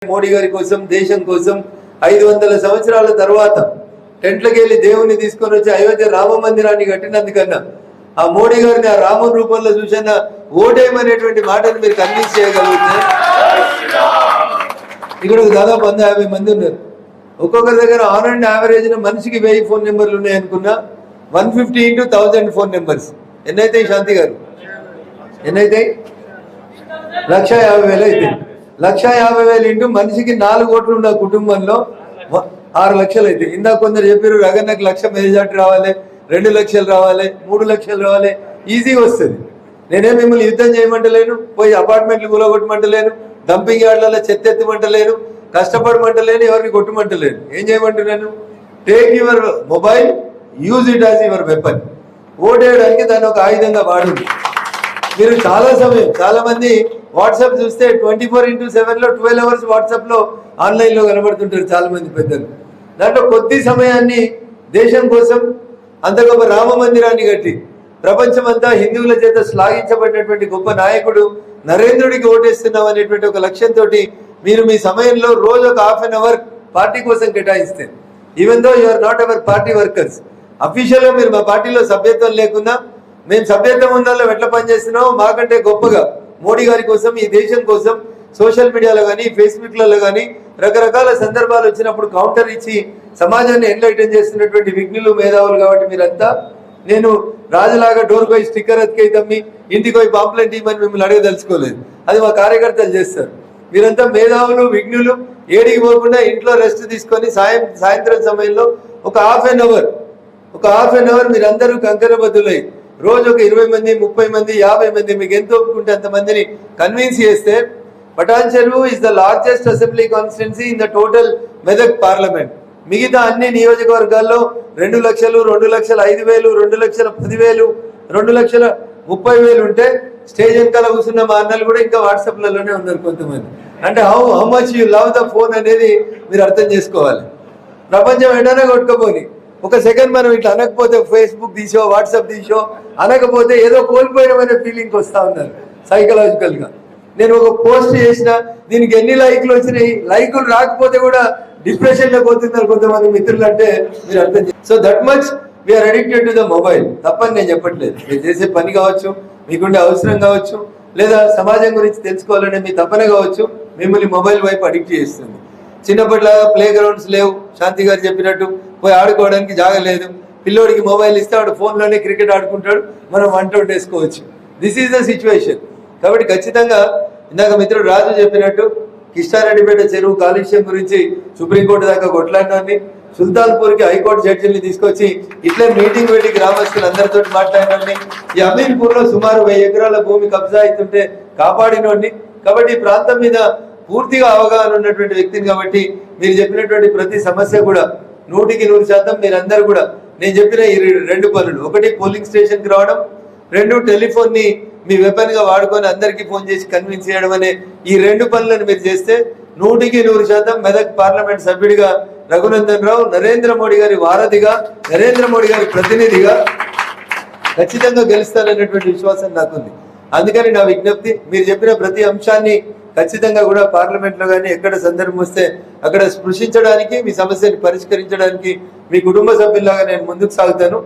మోడీ గారి కోసం దేశం కోసం 500 సంవత్సరాల తర్వాత టెంట్లకి వెళ్ళి దేవుని తీసుకొని వచ్చి అయోధ్య రామ మందిరాన్ని కట్టినందుకన్నా ఆ మోడీ గారిని ఆ రామన్ రూపంలో చూసిన ఓటేమనేటువంటి మాటను మీరు కన్విన్స్ చేయగలిగితే ఇక్కడ దాదాపు 150 మంది ఉన్నారు. ఒక్కొక్కరి దగ్గర ఆన్ అండ్ యావరేజ్ మనిషికి 1000 ఫోన్ నెంబర్లు ఉన్నాయనుకున్నా 150 into 1000 ఫోన్ నెంబర్స్ ఎన్నైతే శాంతి గారు ఎన్నైతే 1,50,000 అయితే 1,50,000 ఇంటూ మనిషికి 4 కోట్లు ఉన్న కుటుంబంలో 6 లక్షలు అయితే ఇందాక కొందరు చెప్పారు రగన్నకు 1,00,000 మెజార్టీ రావాలి 2 లక్షలు రావాలి 3 లక్షలు రావాలి ఈజీగా వస్తుంది. నేనే మిమ్మల్ని యుద్ధం చేయమంటలేను, పోయి అపార్ట్మెంట్లు కూలగొట్టమంటలేను, డంపింగ్ యార్డ్లలో చెత్త ఎత్తమంటలేను, కష్టపడమంటలేను, ఎవరిని కొట్టమంటలేను. ఏం చేయమంటున్నాను? Take your mobile, use it as your weapon. ఓటేయడానికి దాన్ని ఒక ఆయుధంగా వాడండి. మీరు చాలా సమయం చాలా మంది వాట్సాప్ చూస్తే 24/7 12 అవర్స్ వాట్సాప్లో ఆన్లైన్లో కనబడుతుంటారు చాలా మంది పెద్దలు. దాంట్లో కొద్ది సమయాన్ని దేశం కోసం అంత గొప్ప రామ మందిరాన్ని కట్టి ప్రపంచమంతా హిందువుల చేత శ్లాఘించబడినటువంటి గొప్ప నాయకుడు నరేంద్రుడికి ఓటేస్తున్నాం అనేటువంటి ఒక లక్ష్యంతో మీరు మీ సమయంలో రోజు ఒక ½ an hour పార్టీ కోసం కేటాయిస్తే, even though you are not our party workers, అఫీషియల్గా మీరు మా పార్టీలో సభ్యత్వం లేకున్నా మేము సభ్యత్వం ఉండాలో ఎట్లా పనిచేస్తున్నామో మాకంటే గొప్పగా మోడీ గారి కోసం ఈ దేశం కోసం సోషల్ మీడియాలో కానీ ఫేస్బుక్లలో కానీ రకరకాల సందర్భాలు వచ్చినప్పుడు కౌంటర్ ఇచ్చి సమాజాన్ని ఎన్లైటన్ చేస్తున్నటువంటి విఘ్నులు మేధావులు. కాబట్టి మీరంతా నేను రాజులాగా డోర్కి పోయి స్టిక్కర్ అతికై తమ్మి ఇంటికి పోయి పాంప్లెంట్ ఇవ్వమని మిమ్మల్ని అడగదలుచుకోలేదు, అది మా కార్యకర్తలు చేస్తారు. మీరంతా మేధావులు విఘ్నులు, ఏడికి పోకుండా ఇంట్లో రెస్ట్ తీసుకొని సాయంత్రం సమయంలో ఒక ½ an hour మీరందరూ కంకరబద్దులై రోజు ఒక 20 మంది 30 మంది 50 మంది మీకు ఎంత ఒప్పుకుంటే అంతమందిని కన్విన్స్ చేస్తే పటాన్ చెరువు is the largest assembly constituency in the total Medak parliament. మిగతా అన్ని నియోజకవర్గాల్లో 2 లక్షలు 2 లక్షల 5,000 2 లక్షల 10,000 2 లక్షల 30,000 ఉంటే స్టేజ్ వెనకాల కూర్చున్న మా అన్నలు కూడా ఇంకా వాట్సాప్లలోనే ఉన్నారు కొంతమంది. అంటే how much you love the phone అనేది మీరు అర్థం చేసుకోవాలి. ప్రపంచం ఎటైనా కొట్టుకపోని ఒక సెకండ్ మనం ఇట్లా అనకపోతే ఫేస్బుక్ తీసో వాట్సాప్ తీసో అనకపోతే ఏదో కోల్పోయినమైన ఫీలింగ్ వస్తూ ఉన్నారు సైకలాజికల్గా. నేను ఒక పోస్ట్ చేసిన దీనికి ఎన్ని లైక్లు వచ్చినాయి, లైకులు రాకపోతే కూడా డిప్రెషన్లో పోతున్నారు కొంతమంది మిత్రులు. అంటే మీరు అర్థం so that much we are addicted to the mobile. తప్పని నేను చెప్పట్లేదు, మీరు చేసే పని కావచ్చు, మీకుండే అవసరం కావచ్చు, లేదా సమాజం గురించి తెలుసుకోవాలనే మీ తపన కావచ్చు, మిమ్మల్ని మొబైల్ వైపు అడిక్ట్ చేస్తుంది. చిన్నప్పటిలాగా ప్లే గ్రౌండ్స్ లేవు, శాంతి గారు చెప్పినట్టు పోయి ఆడుకోవడానికి జాగా లేదు. పిల్లోడికి మొబైల్ ఇస్తే వాడు ఫోన్లోనే క్రికెట్ ఆడుకుంటాడు, మనం వంట వండేసుకోవచ్చు. This is the situation. కాబట్టి ఖచ్చితంగా ఇందాక మిత్రుడు రాజు చెప్పినట్టు కిష్టారెడ్డిపేట చెరువు కాలుష్యం గురించి సుప్రీంకోర్టు దాకా కొట్లాడినాన్ని, సుల్తాన్పూర్కి హైకోర్టు జడ్జిని తీసుకొచ్చి ఇట్లే మీటింగ్ పెట్టి గ్రామస్తులు అందరితో మాట్లాడినోడిని, ఈ అమీన్పూర్లో సుమారు 1000 ఎకరాల భూమి కబ్జా అవుతుంటే కాపాడినోడిని. కాబట్టి ఈ ప్రాంతం మీద పూర్తిగా అవగాహన ఉన్నటువంటి వ్యక్తిని. కాబట్టి మీరు చెప్పినటువంటి ప్రతి సమస్య కూడా 100కి 100% మీరందరూ కూడా నేను చెప్పిన ఈ 2 పనులు, ఒకటి పోలింగ్ స్టేషన్కి రావడం, 2 టెలిఫోన్ని మీ వెపన్గా వాడుకొని అందరికీ ఫోన్ చేసి కన్విన్స్ చేయడం అనే ఈ 2 పనులను మీరు చేస్తే 100కి 100% మెదక్ పార్లమెంట్ సభ్యుడిగా రఘునందన్ రావు నరేంద్ర మోడీ గారి వారధిగా నరేంద్ర మోడీ గారి ప్రతినిధిగా ఖచ్చితంగా గెలుస్తారనేటువంటి విశ్వాసం నాకుంది. అందుకని నా విజ్ఞప్తి, మీరు చెప్పిన ప్రతి అంశాన్ని ఖచ్చితంగా కూడా పార్లమెంట్లో కానీ ఎక్కడ సందర్భం వస్తే అక్కడ స్పృశించడానికి, మీ సమస్యని పరిష్కరించడానికి మీ కుటుంబ సభ్యుల్లాగా నేను ముందుకు సాగుతాను.